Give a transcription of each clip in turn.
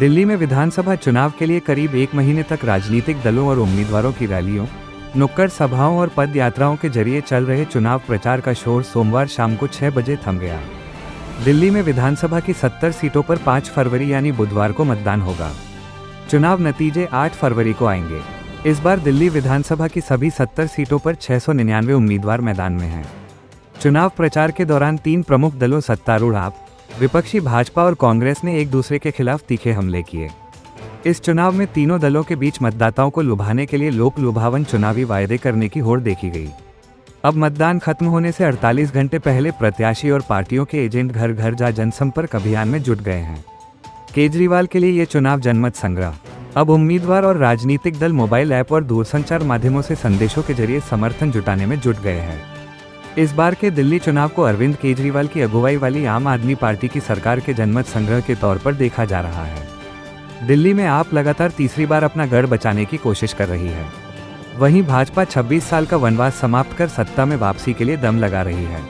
दिल्ली में विधानसभा चुनाव के लिए करीब एक महीने तक राजनीतिक दलों और उम्मीदवारों की रैलियों, नुक्कड़ सभाओं और पद यात्राओं के जरिए चल रहे चुनाव प्रचार का शोर सोमवार शाम को 6 बजे थम गया। दिल्ली में विधानसभा की 70 सीटों पर 5 फरवरी यानी बुधवार को मतदान होगा। चुनाव नतीजे 8 फरवरी को आएंगे। इस बार दिल्ली विधानसभा की सभी 70 सीटों पर 699 उम्मीदवार मैदान में हैं। चुनाव प्रचार के दौरान 3 प्रमुख दलों सत्तारूढ़ आप, विपक्षी भाजपा और कांग्रेस ने एक दूसरे के खिलाफ तीखे हमले किए। इस चुनाव में तीनों दलों के बीच मतदाताओं को लुभाने के लिए लोक लुभावन चुनावी वायदे करने की होड़ देखी गई। अब मतदान खत्म होने से 48 घंटे पहले प्रत्याशी और पार्टियों के एजेंट घर घर जा जनसंपर्क अभियान में जुट गए हैं। केजरीवाल के लिए ये चुनाव जनमत संग्रह। अब उम्मीदवार और राजनीतिक दल मोबाइल ऐप और दूरसंचार माध्यमों से संदेशों के जरिए समर्थन जुटाने में जुट गए हैं। इस बार के दिल्ली चुनाव को अरविंद केजरीवाल की अगुवाई वाली आम आदमी पार्टी की सरकार के जनमत संग्रह के तौर पर देखा जा रहा है। दिल्ली में आप लगातार तीसरी बार अपना गढ़ बचाने की कोशिश कर रही है। वहीं भाजपा 26 साल का वनवास समाप्त कर सत्ता में वापसी के लिए दम लगा रही है।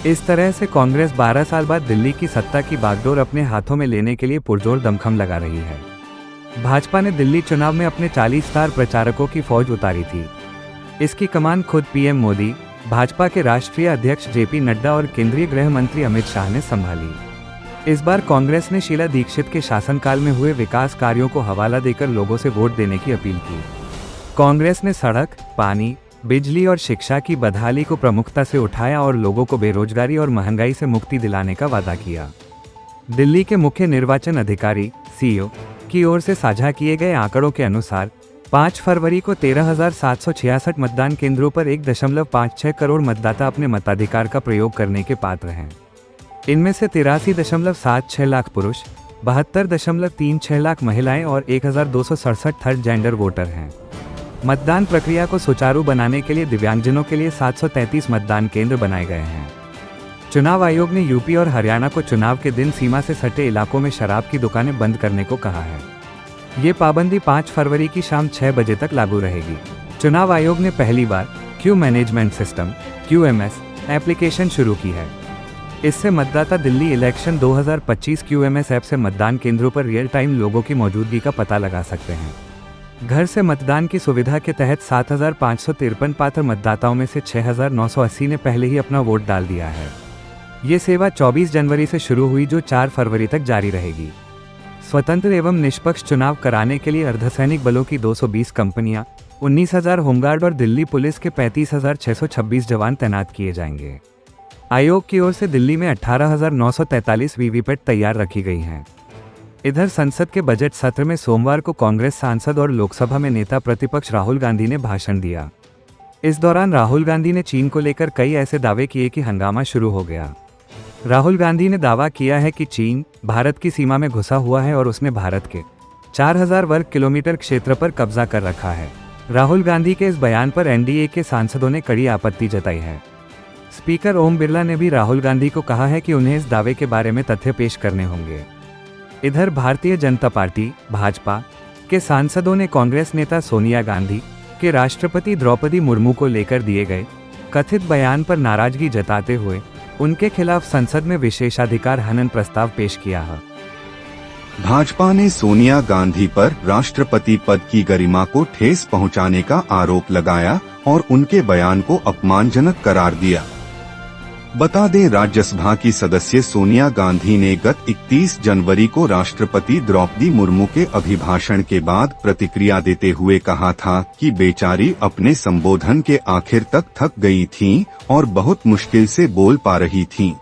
इस तरह से कांग्रेस 12 साल बाद दिल्ली की सत्ता की बागडोर अपने हाथों में लेने के लिए पुरजोर दमखम लगा रही है। भाजपा ने दिल्ली चुनाव में अपने 40 स्टार प्रचारकों की फौज उतारी थी। इसकी कमान खुद पीएम मोदी, भाजपा के राष्ट्रीय अध्यक्ष जेपी नड्डा और केंद्रीय गृह मंत्री अमित शाह ने संभाली। इस बार कांग्रेस ने शीला दीक्षित के शासनकाल में हुए विकास कार्यों को हवाला देकर लोगों से वोट देने की अपील की। कांग्रेस ने सड़क, पानी, बिजली और शिक्षा की बदहाली को प्रमुखता से उठाया और लोगों को बेरोजगारी और महंगाई से मुक्ति दिलाने का वादा किया। दिल्ली के मुख्य निर्वाचन अधिकारी सीईओ की ओर से साझा किए गए आंकड़ों के अनुसार 5 फरवरी को 13,766 मतदान केंद्रों पर 1.56 करोड़ मतदाता अपने मताधिकार का प्रयोग करने के पात्र हैं। इनमें से 83.76 लाख पुरुष, 72.36 लाख महिलाएं और 1,267 थर्ड जेंडर वोटर हैं। मतदान प्रक्रिया को सुचारू बनाने के लिए दिव्यांगजनों के लिए 733 मतदान केंद्र बनाए गए हैं। चुनाव आयोग ने यूपी और हरियाणा को चुनाव के दिन सीमा से सटे इलाकों में शराब की दुकानें बंद करने को कहा है। ये पाबंदी 5 फरवरी की शाम 6 बजे तक लागू रहेगी। चुनाव आयोग ने पहली बार queue management system QMS application शुरू की है। इससे मतदाता दिल्ली इलेक्शन 2025 QMS ऐप से मतदान केंद्रों पर रियल टाइम लोगों की मौजूदगी का पता लगा सकते हैं। घर से मतदान की सुविधा के तहत 7,553 पात्र मतदाताओं में से 6,980 ने पहले ही अपना वोट डाल दिया है। ये सेवा 24 जनवरी से शुरू हुई जो 4 फरवरी तक जारी रहेगी। स्वतंत्र एवं निष्पक्ष चुनाव कराने के लिए अर्धसैनिक बलों की 220 कंपनियां, 19,000 होमगार्ड और दिल्ली पुलिस के 35,626 जवान तैनात किए जाएंगे। आयोग की ओर से दिल्ली में 18,943 वीवीपैट तैयार रखी गई हैं। इधर संसद के बजट सत्र में सोमवार को कांग्रेस सांसद और लोकसभा में नेता प्रतिपक्ष राहुल गांधी ने भाषण दिया। इस दौरान राहुल गांधी ने चीन को लेकर कई ऐसे दावे किए कि हंगामा शुरू हो गया। राहुल गांधी ने दावा किया है कि चीन भारत की सीमा में घुसा हुआ है और उसने भारत के 4,000 वर्ग किलोमीटर क्षेत्र पर कब्जा कर रखा है। राहुल गांधी के इस बयान पर एनडीए के सांसदों ने कड़ी आपत्ति जताई है। स्पीकर ओम बिरला ने भी राहुल गांधी को कहा है कि उन्हें इस दावे के बारे में तथ्य पेश करने होंगे। इधर भारतीय जनता पार्टी भाजपा के सांसदों ने कांग्रेस नेता सोनिया गांधी के राष्ट्रपति द्रौपदी मुर्मू को लेकर दिए गए कथित बयान पर नाराजगी जताते हुए उनके खिलाफ संसद में विशेषाधिकार हनन प्रस्ताव पेश किया है। भाजपा ने सोनिया गांधी पर राष्ट्रपति पद की गरिमा को ठेस पहुंचाने का आरोप लगाया और उनके बयान को अपमानजनक करार दिया। बता दें, राज्यसभा की सदस्य सोनिया गांधी ने गत 31 जनवरी को राष्ट्रपति द्रौपदी मुर्मू के अभिभाषण के बाद प्रतिक्रिया देते हुए कहा था कि बेचारी अपने संबोधन के आखिर तक थक गई थीं और बहुत मुश्किल से बोल पा रही थीं।